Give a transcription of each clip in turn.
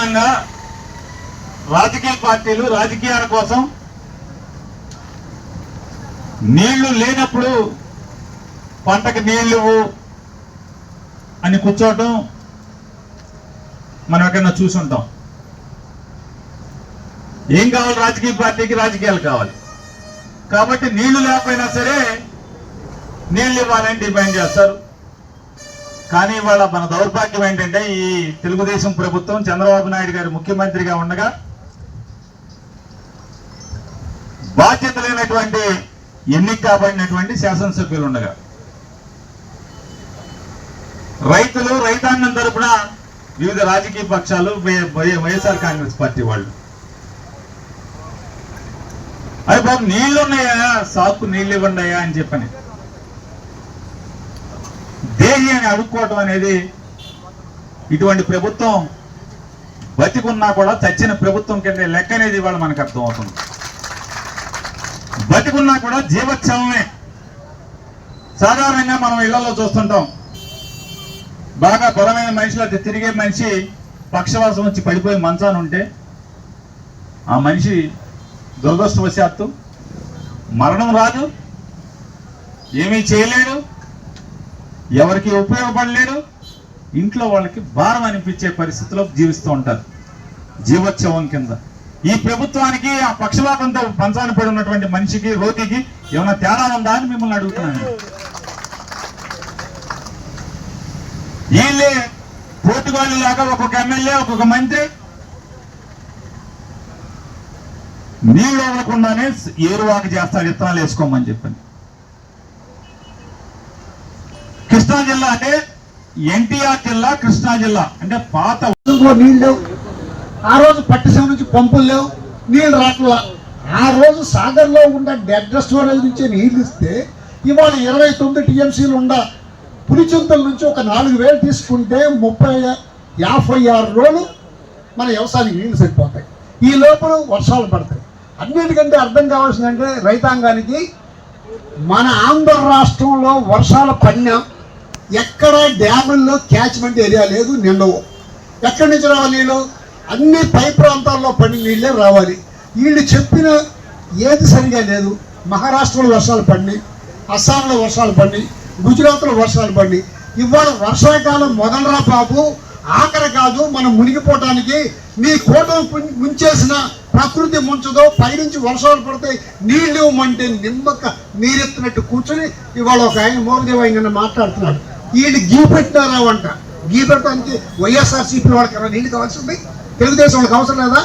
సాధారణంగా రాజకీయ పార్టీలు రాజకీయాల కోసం నీళ్లు లేనప్పుడు పంటకు నీళ్లు అని కూర్చోవటం మనం ఎక్కడన్నా చూసుంటాం. ఏం కావాలి రాజకీయ పార్టీకి? రాజకీయాలు కావాలి. కాబట్టి నీళ్లు లేకపోయినా సరే నీళ్లు ఇవ్వాలని డిమాండ్ చేస్తారు. కానీ ఇవాళ మన దౌర్భాగ్యం ఏంటంటే ఈ తెలుగుదేశం ప్రభుత్వం చంద్రబాబు నాయుడు గారు ముఖ్యమంత్రిగా ఉండగా బాధ్యత లేనటువంటి ఎన్నిక కాబడినటువంటి శాసనసభ్యులు ఉండగా రైతులు రైతాంగం తరపున వివిధ రాజకీయ పక్షాలు వైఎస్ఆర్ కాంగ్రెస్ పార్టీ వాళ్ళు అది బాబు నీళ్లు ఉన్నాయా, సాకు నీళ్ళు ఇవ్వండి అయ్యా అని చెప్పని దేహి అని అడుక్కోవటం అనేది ఇటువంటి ప్రభుత్వం బతికున్నా కూడా చచ్చిన ప్రభుత్వం కింద లెక్క అనేది ఇవాళ మనకు అర్థం అవుతుంది. బతికున్నా కూడా జీవోత్సవమే. సాధారణంగా మనం ఇళ్లలో చూస్తుంటాం, బాగా బలమైన మనిషిలో తిరిగే మనిషి పక్షవాసం వచ్చి పడిపోయి మంచాన ఉంటే ఆ మనిషి దురదృష్టవశాత్తు మరణం రాదు, ఏమీ చేయలేడు, ఎవరికి ఉపయోగపడలేడు, ఇంట్లో వాళ్ళకి భారం అనిపించే పరిస్థితిలో జీవిస్తూ ఉంటారు జీవోత్సవం కింద. ఈ ప్రభుత్వానికి ఆ పక్షవాతంతో పంచాన పడి ఉన్నటువంటి మనిషికి రోగికి ఏమైనా తేడా ఉందా అని మిమ్మల్ని అడుగుతున్నాను. వీళ్ళే పోటుగాళ్ళు లాగా ఒక్కొక్క ఎమ్మెల్యే ఒక్కొక్క మంత్రి నీళ్ళు ఇవ్వకుండానే ఏరువాక చేస్తారు విత్తనాలు వేసుకోమని చెప్పండి. కృష్ణా జిల్లా అంటే ఎన్టీఆర్ జిల్లా, కృష్ణా జిల్లా అంటే పాత నీళ్ళు లేవు. ఆ రోజు పట్టిసీమ నుంచి పంపులు లేవు, నీళ్ళు రాట్లా. ఆ రోజు సాగర్లో ఉన్న డెడ్ స్టోరేజ్ నుంచి నీళ్ళు ఇస్తే ఇవాళ 29 టీఎంసీలు ఉండ పులిచింతల నుంచి ఒక 4000 తీసుకుంటే 56 రోజులు మన వ్యవసాయానికి నీళ్లు సరిపోతాయి. ఈ లోపల వర్షాలు పడతాయి. అన్నిటికంటే అర్థం కావాల్సిందంటే రైతాంగానికి మన ఆంధ్ర రాష్ట్రంలో వర్షాలు పడినా ఎక్కడ డ్యాముల్లో క్యాచ్మెంట్ ఏరియా లేదు, నిండవు. ఎక్కడి నుంచి రావాలి నీళ్ళు? అన్ని పై ప్రాంతాల్లో పడిన నీళ్ళే రావాలి. వీళ్ళు చెప్పిన ఏది సరిగా లేదు. మహారాష్ట్రలో వర్షాలు పడినాయి, అస్సాంలో వర్షాలు పడినాయి, గుజరాత్లో వర్షాలు పడినాయి. ఇవాళ వర్షాకాలం మొదలరా బాబు, ఆఖరి కాదు మనం మునిగిపోవటానికి. మీ కోటం ముంచేసిన ప్రకృతి ముంచదో, పైనుంచి వర్షాలు పడతాయి, నీళ్ళు ఇవ్వమంటే నిమ్మక నీరెత్తినట్టు కూర్చొని ఇవాళ ఒక ఆయన మోగదేవ్ ఆయన మాట్లాడుతున్నాడు. వీళ్ళు గీ పెట్టినారావు అంట. గీ పెట్టడానికి వైఎస్ఆర్సీపీ వాళ్ళకి నీళ్ళు కావాల్సింది, తెలుగుదేశం వాళ్ళకి అవసరం లేదా,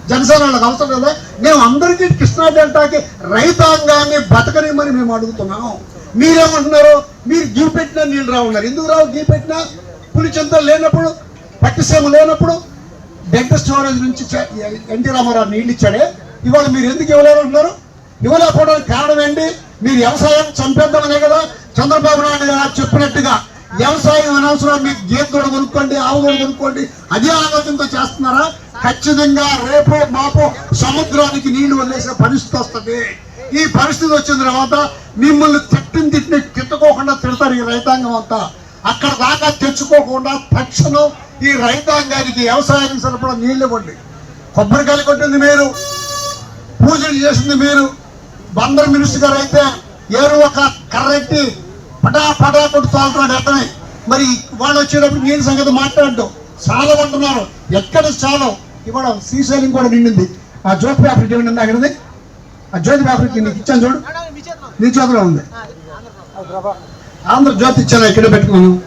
జనసేన వాళ్ళకి అవసరం లేదా? మేము అందరికీ కృష్ణా డెల్టాకి రైతాంగాన్ని బతకనిమని మేము అడుగుతున్నాం. మీరేమంటున్నారు? మీరు గీ పెట్టినా నీళ్ళు రావున్నారు. ఎందుకు రావు? గీ పెట్టినా పులిచింతలు లేనప్పుడు, పట్టిసీమ లేనప్పుడు డెడ్ స్టోరేజ్ నుంచి ఎన్టీ రామారావు నీళ్ళు ఇచ్చాడే. ఇవాళ మీరు ఎందుకు ఇవ్వలేమంటున్నారు? ఇవ్వలేకపోవడానికి కారణం ఏంటి? మీరు వ్యవసాయం చంపేద్దామనే కదా చంద్రబాబు నాయుడు గారు చెప్పినట్టుగా. వ్యవసాయం అనవసరం, మీకు గేదె కొనుక్కోండి, ఆవు కొనుక్కోండి, అదే ఆలోచనతో చేస్తున్నారా? ఖచ్చితంగా రేపు మాపు సముద్రానికి నీళ్లు వదిలేసే పరిస్థితి వస్తుంది. ఈ పరిస్థితి వచ్చిన తర్వాత మిమ్మల్ని తిట్టుకోకుండా తిడతారు ఈ రైతాంగం అంతా. అక్కడ దాకా తెచ్చుకోకుండా తక్షణం ఈ రైతాంగానికి వ్యవసాయానికి సరిపడా నీళ్ళు ఇవ్వండి. కొబ్బరికాయలు కొట్టింది మీరు, పూజలు చేసింది మీరు. బందర్ మినిస్టర్ గారు అయితే ఏరు ఒక కర్రెట్టి పటా కొట్టు తోలుతున్నాడు అతనే. మరి వాళ్ళు వచ్చేటప్పుడు నీళ్ళ సంగతి మాట్లాడటం చాలా అంటున్నారు. ఎక్కడ చాలా ఇవాళ శ్రీశైలం కూడా నిండింది. ఆ జ్యోతి పేపర్ నిండింది అక్కడది. ఆ జ్యోతి పేపర్కి నీకు ఇచ్చాను చూడు, నీ చేతిలో ఉంది. ఆంధ్ర జ్యోతి ఇచ్చాను, ఇక్కడ పెట్టుకున్నాను.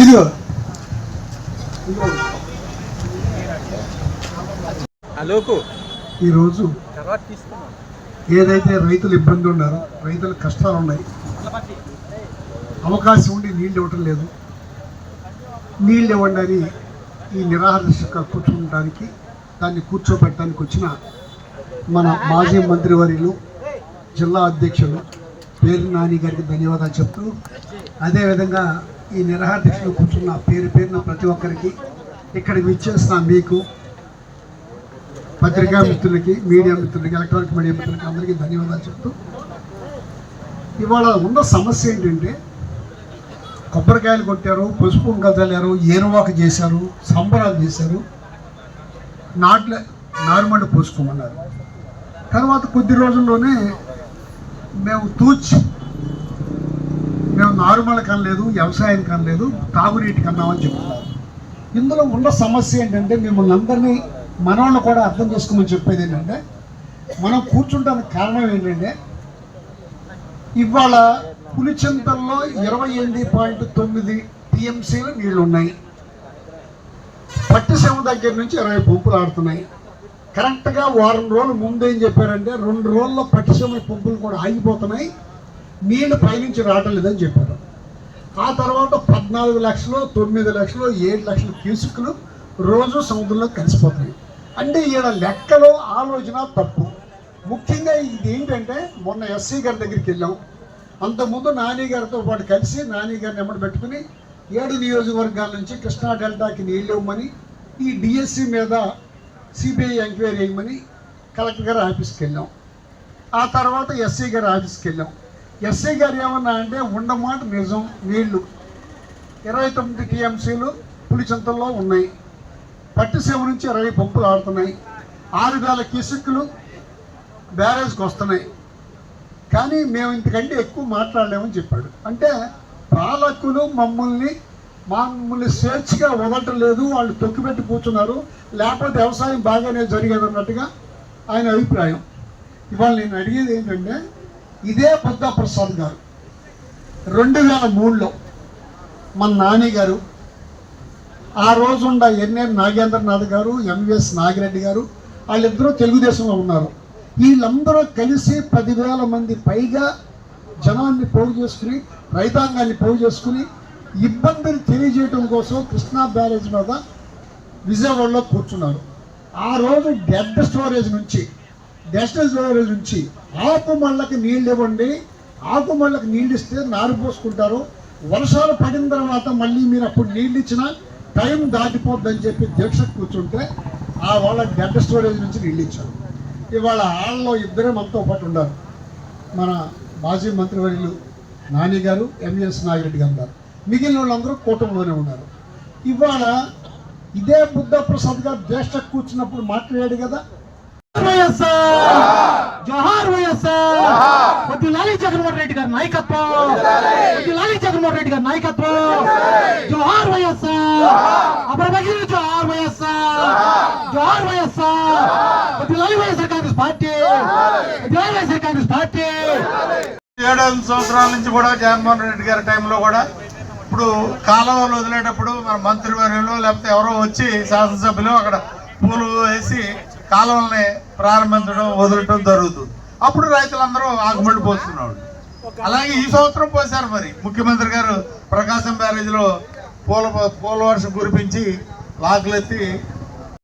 ఇదిగో ఈరోజు ఏదైతే రైతులు ఇబ్బంది ఉన్నారో, రైతుల కష్టాలు ఉన్నాయి, అవకాశం ఉండి నీళ్ళు ఇవ్వటం లేదు. నీళ్ళు ఇవ్వండి ఈ నిరాహార కూర్చోడానికి, దాన్ని కూర్చోబెట్టడానికి వచ్చిన మన మాజీ మంత్రివర్యులు, జిల్లా అధ్యక్షులు పేరు నాని గారికి ధన్యవాదాలు చెప్తూ, అదేవిధంగా ఈ నిరాహార దీక్షలో కూర్చున్న పేరున ప్రతి ఒక్కరికి, ఇక్కడికి విచ్చేసిన మీకు, పత్రికా మిత్రులకి, మీడియా మిత్రులకి, ఎలక్ట్రానిక్ మీడియా మిత్రులకి అందరికీ ధన్యవాదాలు చెప్తూ, ఇవాళ ఉన్న సమస్య ఏంటంటే కొబ్బరికాయలు కొట్టారు, పసుపు కుంకాలు చల్లారు, ఏరువాక చేశారు, సంబరాలు చేశారు, నారుమడి పోసుకోమన్నారు. తర్వాత కొద్ది రోజుల్లోనే మేము నారుమల కనలేదు, వ్యవసాయం కనలేదు, తాగునీటి కన్నామని చెప్తున్నారు. ఇందులో ఉన్న సమస్య ఏంటంటే మిమ్మల్ని అందరినీ మనవాళ్ళు కూడా అర్థం చేసుకోమని చెప్పేది ఏంటంటే, మనం కూర్చుంటానికి కారణం ఏంటంటే ఇవాళ పులిచింతల్లో 28.9 టీఎంసీలు నీళ్లు ఉన్నాయి. పట్టిసీమ దగ్గర నుంచి 20 పంపులు ఆడుతున్నాయి. కరెక్ట్గా వారం రోజులు ముందు ఏం చెప్పారంటే 2 రోజుల్లో పట్టిసీమ పంపులు కూడా ఆగిపోతున్నాయి, నీళ్లు పైనుంచి రావటం లేదని చెప్పారు. ఆ తర్వాత 14 లక్షలు, 9 లక్షలు, 7 లక్షల క్యూసిక్లు రోజు సముద్రంలో కలిసిపోతున్నాయి. అంటే ఈడ లెక్కలో ఆలోచన తప్పు. ముఖ్యంగా ఇది ఏంటంటే మొన్న ఎస్సీ గారి దగ్గరికి వెళ్ళాం. అంతకుముందు నాని గారితో పాటు కలిసి నాని గారిని ఎమ్మడి పెట్టుకుని 7 నియోజకవర్గాల నుంచి కృష్ణా డెల్టాకి నీళ్ళు ఇవ్వమని, ఈ డిఎస్సి మీద సిబిఐ ఎంక్వైరీ వేయమని కలెక్టర్ గారి ఆఫీస్కి వెళ్ళాం. ఆ తర్వాత ఎస్సీ గారి ఆఫీస్కి వెళ్ళాం. ఎస్సీ గారు ఏమన్నా అంటే ఉండమాట నిజం, నీళ్లు 29 టీఎంసీలు పులిచింతల్లో ఉన్నాయి, పట్టిసీమ నుంచి 20 పంపులు ఆడుతున్నాయి, 6,000 క్యూసెక్కులు బ్యారేజ్కి వస్తున్నాయి, కానీ మేము ఇంతకంటే ఎక్కువ మాట్లాడలేమని చెప్పాడు. అంటే పాలకులు మమ్మల్ని స్వేచ్ఛగా వదలటం లేదు, వాళ్ళు తొక్కిపెట్టి కూర్చున్నారు, లేకపోతే వ్యవసాయం బాగానే జరిగేది అన్నట్టుగా ఆయన అభిప్రాయం. ఇవాళ నేను అడిగేది ఏంటంటే, ఇదే బుద్ధా ప్రసాద్ గారు 2003లో మన నాని గారు, ఆ రోజుండ ఎన్ఎన్ నాగేంద్రనాథ్ గారు, ఎంవిఎస్ నాగిరెడ్డి గారు, వాళ్ళిద్దరూ తెలుగుదేశంలో ఉన్నారు. వీళ్ళందరూ కలిసి 10,000 మంది పైగా జనాన్ని పోగు చేసుకుని, రైతాంగాన్ని పోగు చేసుకుని ఇబ్బందిని తెలియజేయడం కోసం కృష్ణా బ్యారేజ్ మీద విజయవాడలో కూర్చున్నారు. ఆ రోజు డెడ్ స్టోరేజ్ నుంచి ఆకుమళ్ళకి నీళ్ళు ఇవ్వండి, ఆకుమళ్ళకి నీళ్ళు ఇస్తే నారు పోసుకుంటారు, వర్షాలు పడిన తర్వాత మళ్ళీ మీరు అప్పుడు నీళ్ళు ఇచ్చినా టైం దాటిపోద్దని చెప్పి దీక్ష కూర్చుంటే ఆ వాళ్ళ డెడ్ స్టోరేజ్ నుంచి నీళ్ళు ఇచ్చారు. ఇవాళ వాళ్ళలో ఇద్దరే మనతో పాటు ఉన్నారు, మన మాజీ మంత్రివర్యులు నాని గారు, ఎంవిఎస్ నాగిరెడ్డి గారు ఉన్నారు. మిగిలిన వాళ్ళందరూ కూటమిలోనే ఉన్నారు. ఇవాళ ఇదే బుద్ధ ప్రసాద్ గారు దీక్ష కూర్చున్నప్పుడు మాట్లాడాడు కదా, జోహార్ వైఎస్ఆర్, లాలి జగన్మోహన్ రెడ్డి గారి నాయకత్వం, లాలి జగన్మోహన్ రెడ్డి గారి నాయకత్వం, జోహార్ వైఎస్ఆర్, అమరబగిరి జోహార్ వైఎస్ఆర్, జోహార్ వైఎస్ఆర్, లాలి వైఎస్ఆర్ కాంగ్రెస్ పార్టీ, లాలి వైఎస్ఆర్ కాంగ్రెస్ పార్టీ. 7 సంవత్సరాల నుంచి కూడా జగన్మోహన్ రెడ్డి గారి టైంలో కూడా ఇప్పుడు కాలువలు వదిలేటప్పుడు మన మంత్రివర్యులు లేకపోతే ఎవరో వచ్చి శాసనసభ్యులు అక్కడ పూలు వేసి కాలువల్ని ప్రారంభించడం, వదలటం జరుగుతుంది. అప్పుడు రైతులందరూ ఆకుమళ్ళు పోస్తున్నారు. అలాగే ఈ సంవత్సరం పోశారు. మరి ముఖ్యమంత్రి గారు ప్రకాశం బ్యారేజ్లో పూల వర్షం కురిపించి లాకులెత్తి